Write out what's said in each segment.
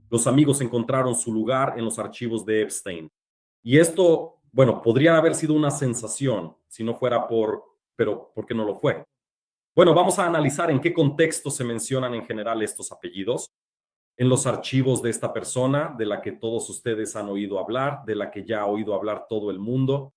Los amigos encontraron su lugar en los archivos de Epstein. Y esto, bueno, podría haber sido una sensación si no fuera pero ¿por qué no lo fue? Bueno, vamos a analizar en qué contexto se mencionan en general estos apellidos. En los archivos de esta persona, de la que todos ustedes han oído hablar, de la que ya ha oído hablar todo el mundo.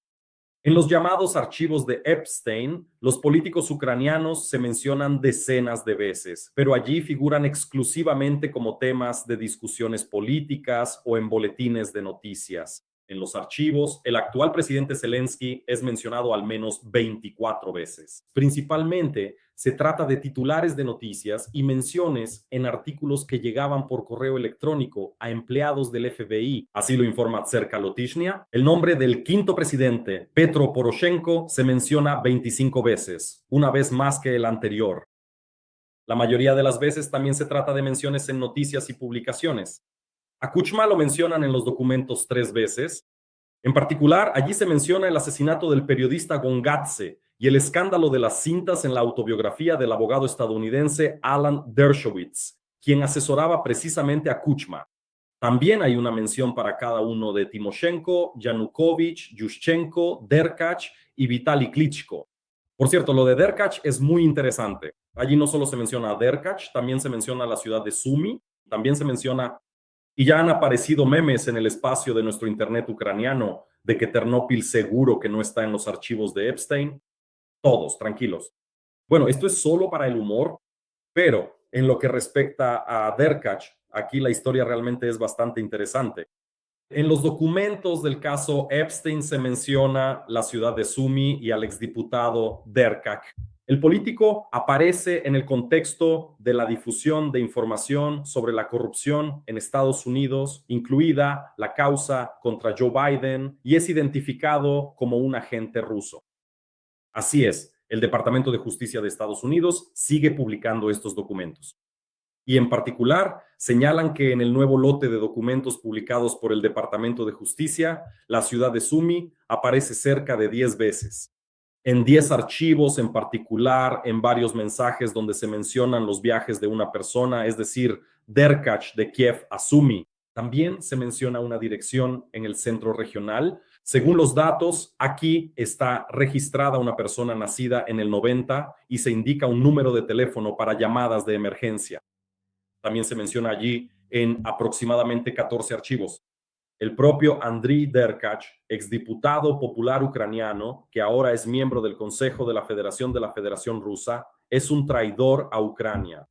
En los llamados archivos de Epstein, los políticos ucranianos se mencionan decenas de veces, pero allí figuran exclusivamente como temas de discusiones políticas o en boletines de noticias. En los archivos, el actual presidente Zelensky es mencionado al menos 24 veces. Principalmente, se trata de titulares de noticias y menciones en artículos que llegaban por correo electrónico a empleados del FBI. Así lo informa Tserka Lotishnia. El nombre del quinto presidente, Petro Poroshenko, se menciona 25 veces, una vez más que el anterior. La mayoría de las veces también se trata de menciones en noticias y publicaciones. A Kuchma lo mencionan en los documentos 3 veces. En particular, allí se menciona el asesinato del periodista Gongadze y el escándalo de las cintas en la autobiografía del abogado estadounidense Alan Dershowitz, quien asesoraba precisamente a Kuchma. También hay una mención para cada uno de Timoshenko, Yanukovych, Yushchenko, Derkach y Vitaly Klitschko. Por cierto, lo de Derkach es muy interesante. Allí no solo se menciona a Derkach, también se menciona la ciudad de Sumy, también se menciona, y ya han aparecido memes en el espacio de nuestro internet ucraniano de que Ternópil seguro que no está en los archivos de Epstein. Todos, tranquilos. Bueno, esto es solo para el humor, pero en lo que respecta a Derkach, aquí la historia realmente es bastante interesante. En los documentos del caso Epstein se menciona la ciudad de Sumy y al exdiputado Derkach. El político aparece en el contexto de la difusión de información sobre la corrupción en Estados Unidos, incluida la causa contra Joe Biden, y es identificado como un agente ruso. Así es, el Departamento de Justicia de Estados Unidos sigue publicando estos documentos. Y en particular, señalan que en el nuevo lote de documentos publicados por el Departamento de Justicia, la ciudad de Sumy aparece cerca de 10 veces. En 10 archivos en particular, en varios mensajes donde se mencionan los viajes de una persona, es decir, Derkach de Kiev a Sumy. También se menciona una dirección en el centro regional. Según los datos, aquí está registrada una persona nacida en el 90 y se indica un número de teléfono para llamadas de emergencia. También se menciona allí en aproximadamente 14 archivos. El propio Andriy Derkach, exdiputado popular ucraniano, que ahora es miembro del Consejo de la Federación Rusa, es un traidor a Ucrania.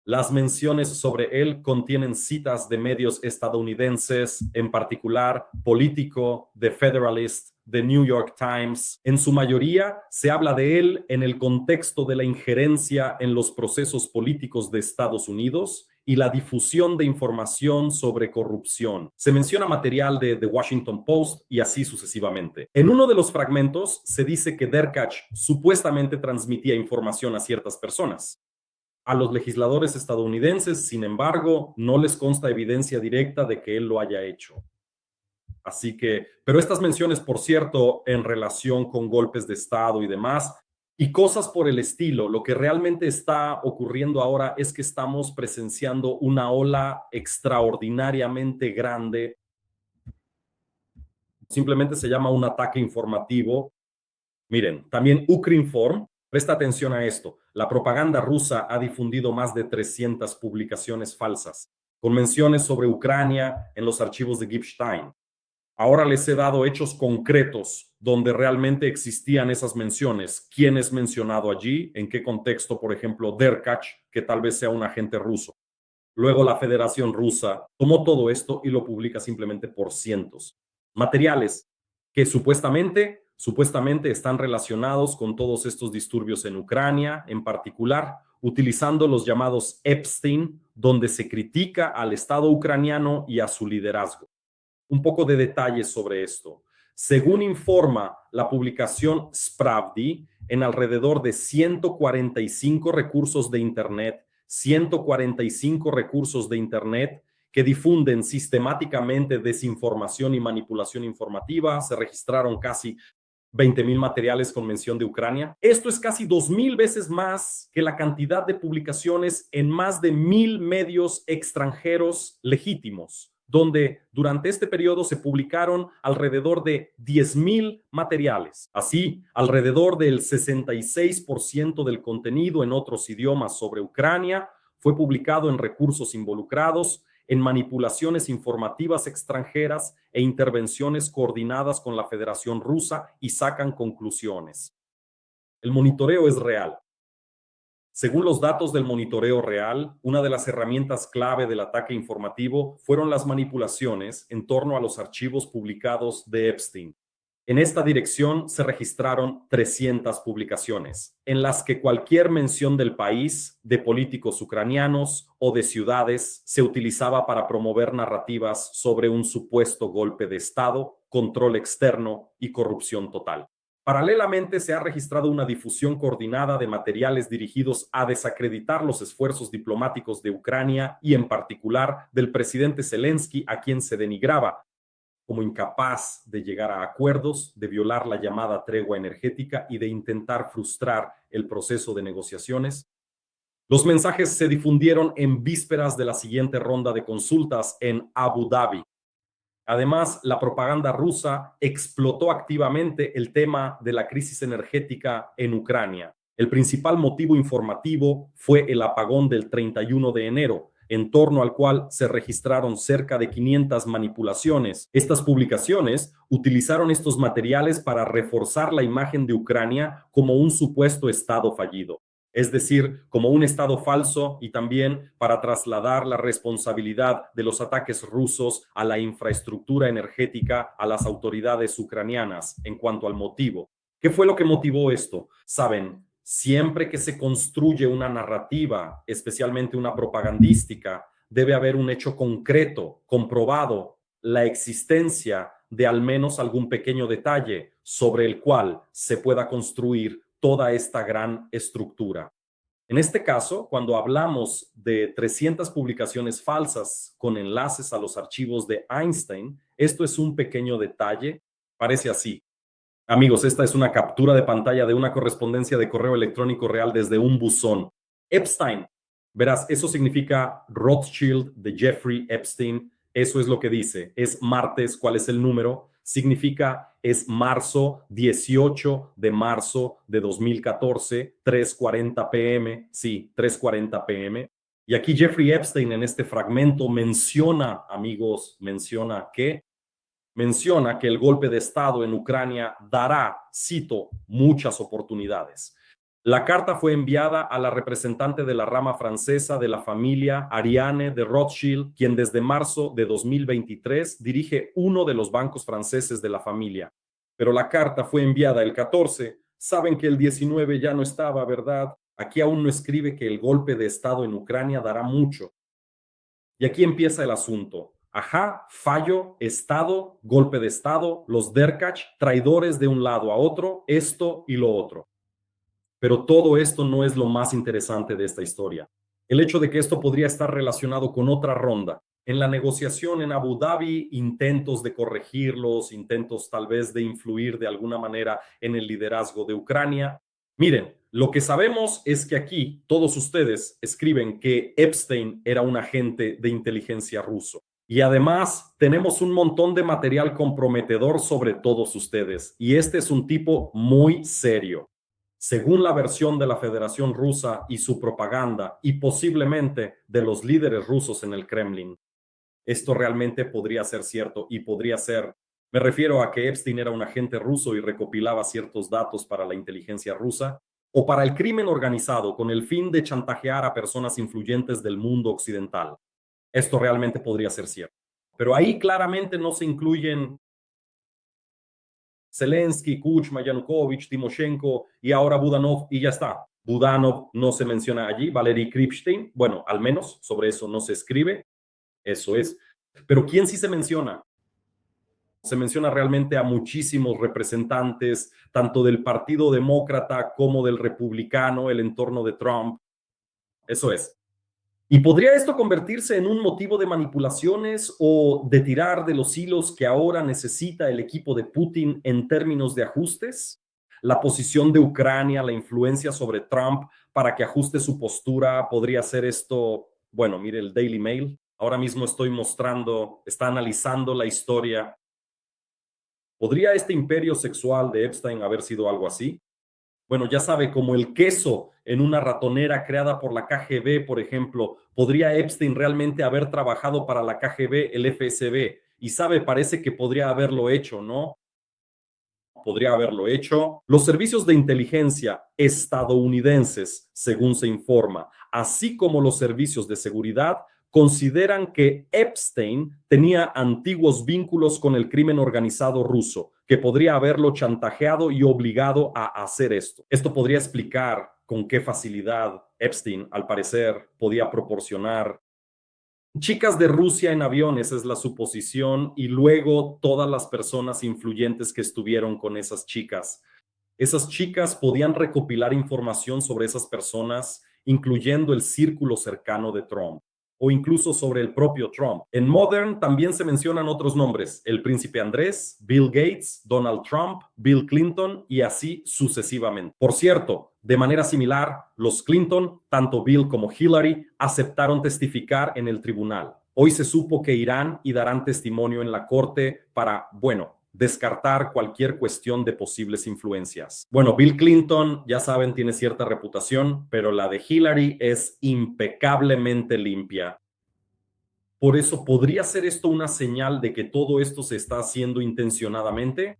Las menciones sobre él contienen citas de medios estadounidenses, en particular Politico, The Federalist, The New York Times. En su mayoría se habla de él en el contexto de la injerencia en los procesos políticos de Estados Unidos y la difusión de información sobre corrupción. Se menciona material de The Washington Post y así sucesivamente. En uno de los fragmentos se dice que Derkach supuestamente transmitía información a ciertas personas. A los legisladores estadounidenses, sin embargo, no les consta evidencia directa de que él lo haya hecho. Así que, pero estas menciones, por cierto, en relación con golpes de Estado y demás, y cosas por el estilo, lo que realmente está ocurriendo ahora es que estamos presenciando una ola extraordinariamente grande. Simplemente se llama un ataque informativo. Miren, también Ukrinform, presta atención a esto. La propaganda rusa ha difundido más de 300 publicaciones falsas, con menciones sobre Ucrania en los archivos de Gipstein. Ahora les he dado hechos concretos donde realmente existían esas menciones. ¿Quién es mencionado allí? ¿En qué contexto? Por ejemplo, Derkach, que tal vez sea un agente ruso. Luego la Federación Rusa tomó todo esto y lo publica simplemente por cientos. Materiales que supuestamente están relacionados con todos estos disturbios en Ucrania, en particular, utilizando los llamados Epstein, donde se critica al Estado ucraniano y a su liderazgo. Un poco de detalles sobre esto. Según informa la publicación Spravdi, en alrededor de 145 recursos de Internet, 145 recursos de Internet que difunden sistemáticamente desinformación y manipulación informativa. Se registraron casi 20,000 materiales con mención de Ucrania. Esto es casi 2,000 veces más que la cantidad de publicaciones en más de 1,000 medios extranjeros legítimos, donde durante este periodo se publicaron alrededor de 10,000 materiales. Así, alrededor del 66% del contenido en otros idiomas sobre Ucrania fue publicado en recursos involucrados en manipulaciones informativas extranjeras e intervenciones coordinadas con la Federación Rusa y sacan conclusiones. El monitoreo es real. Según los datos del monitoreo real, una de las herramientas clave del ataque informativo fueron las manipulaciones en torno a los archivos publicados de Epstein. En esta dirección se registraron 300 publicaciones, en las que cualquier mención del país, de políticos ucranianos o de ciudades se utilizaba para promover narrativas sobre un supuesto golpe de Estado, control externo y corrupción total. Paralelamente, se ha registrado una difusión coordinada de materiales dirigidos a desacreditar los esfuerzos diplomáticos de Ucrania y, en particular, del presidente Zelensky, a quien se denigraba como incapaz de llegar a acuerdos, de violar la llamada tregua energética y de intentar frustrar el proceso de negociaciones. Los mensajes se difundieron en vísperas de la siguiente ronda de consultas en Abu Dhabi. Además, la propaganda rusa explotó activamente el tema de la crisis energética en Ucrania. El principal motivo informativo fue el apagón del 31 de enero, en torno al cual se registraron cerca de 500 manipulaciones. Estas publicaciones utilizaron estos materiales para reforzar la imagen de Ucrania como un supuesto estado fallido, es decir, como un estado falso, y también para trasladar la responsabilidad de los ataques rusos a la infraestructura energética a las autoridades ucranianas en cuanto al motivo. ¿Qué fue lo que motivó esto? Saben, siempre que se construye una narrativa, especialmente una propagandística, debe haber un hecho concreto, comprobado, la existencia de al menos algún pequeño detalle sobre el cual se pueda construir toda esta gran estructura. En este caso, cuando hablamos de 300 publicaciones falsas con enlaces a los archivos de Einstein, esto es un pequeño detalle, parece así. Amigos, esta es una captura de pantalla de una correspondencia de correo electrónico real desde un buzón. Epstein, verás, eso significa Rothschild de Jeffrey Epstein. Eso es lo que dice. Es martes, ¿cuál es el número? Significa es marzo, 18 de marzo de 2014, 3:40 p.m. Sí, 3:40 p.m. Y aquí Jeffrey Epstein en este fragmento menciona, amigos, menciona que el golpe de Estado en Ucrania dará, cito, muchas oportunidades. La carta fue enviada a la representante de la rama francesa de la familia Ariane de Rothschild, quien desde marzo de 2023 dirige uno de los bancos franceses de la familia. Pero la carta fue enviada el 14. Saben que el 19 ya no estaba, ¿verdad? Aquí aún no escribe que el golpe de Estado en Ucrania dará mucho. Y aquí empieza el asunto. Ajá, fallo, Estado, golpe de Estado, los Derkach, traidores de un lado a otro, esto y lo otro. Pero todo esto no es lo más interesante de esta historia. El hecho de que esto podría estar relacionado con otra ronda. En la negociación en Abu Dhabi, intentos de corregirlos, intentos tal vez de influir de alguna manera en el liderazgo de Ucrania. Miren, lo que sabemos es que aquí todos ustedes escriben que Epstein era un agente de inteligencia ruso. Y además tenemos un montón de material comprometedor sobre todos ustedes. Y este es un tipo muy serio. Según la versión de la Federación Rusa y su propaganda, y posiblemente de los líderes rusos en el Kremlin, esto realmente podría ser cierto y podría ser, me refiero a que Epstein era un agente ruso y recopilaba ciertos datos para la inteligencia rusa o para el crimen organizado con el fin de chantajear a personas influyentes del mundo occidental. Esto realmente podría ser cierto. Pero ahí claramente no se incluyen Zelensky, Kuchma, Yanukovych, Timoshenko y ahora Budanov, y ya está. Budanov no se menciona allí, Valery Kripstein, bueno, al menos sobre eso no se escribe, eso es. Pero ¿quién sí se menciona? Se menciona realmente a muchísimos representantes, tanto del Partido Demócrata como del Republicano, el entorno de Trump. Eso es. ¿Y podría esto convertirse en un motivo de manipulaciones o de tirar de los hilos que ahora necesita el equipo de Putin en términos de ajustes? La posición de Ucrania, la influencia sobre Trump para que ajuste su postura, podría ser esto. Bueno, mire el Daily Mail. Ahora mismo estoy mostrando, está analizando la historia. ¿Podría este imperio sexual de Epstein haber sido algo así? Bueno, ya sabe, como el queso en una ratonera creada por la KGB, por ejemplo, ¿podría Epstein realmente haber trabajado para la KGB, el FSB? Y sabe, parece que podría haberlo hecho, ¿no? Podría haberlo hecho. Los servicios de inteligencia estadounidenses, según se informa, así como los servicios de seguridad, consideran que Epstein tenía antiguos vínculos con el crimen organizado ruso, que podría haberlo chantajeado y obligado a hacer esto. Esto podría explicar con qué facilidad Epstein, al parecer, podía proporcionar chicas de Rusia en aviones, es la suposición, y luego todas las personas influyentes que estuvieron con esas chicas. Esas chicas podían recopilar información sobre esas personas, incluyendo el círculo cercano de Trump o incluso sobre el propio Trump. En Modern también se mencionan otros nombres: el príncipe Andrés, Bill Gates, Donald Trump, Bill Clinton y así sucesivamente. Por cierto, de manera similar, los Clinton, tanto Bill como Hillary, aceptaron testificar en el tribunal. Hoy se supo que irán y darán testimonio en la corte para, bueno, descartar cualquier cuestión de posibles influencias. Bueno, Bill Clinton, ya saben, tiene cierta reputación, pero la de Hillary es impecablemente limpia. Por eso, ¿podría ser esto una señal de que todo esto se está haciendo intencionadamente?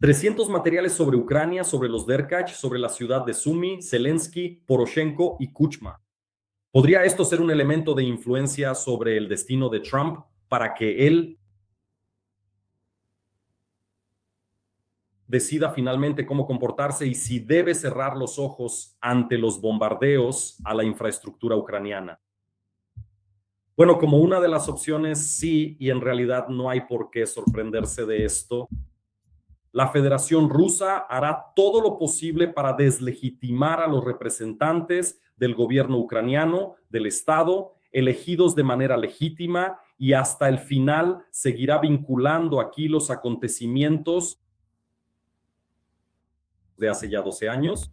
300 materiales sobre Ucrania, sobre los Derkach, sobre la ciudad de Sumy, Zelensky, Poroshenko y Kuchma. ¿Podría esto ser un elemento de influencia sobre el destino de Trump para que él decida finalmente cómo comportarse y si debe cerrar los ojos ante los bombardeos a la infraestructura ucraniana? Bueno, como una de las opciones, sí, y en realidad no hay por qué sorprenderse de esto. La Federación Rusa hará todo lo posible para deslegitimar a los representantes del gobierno ucraniano, del Estado, elegidos de manera legítima, y hasta el final seguirá vinculando aquí los acontecimientos de hace ya 12 años.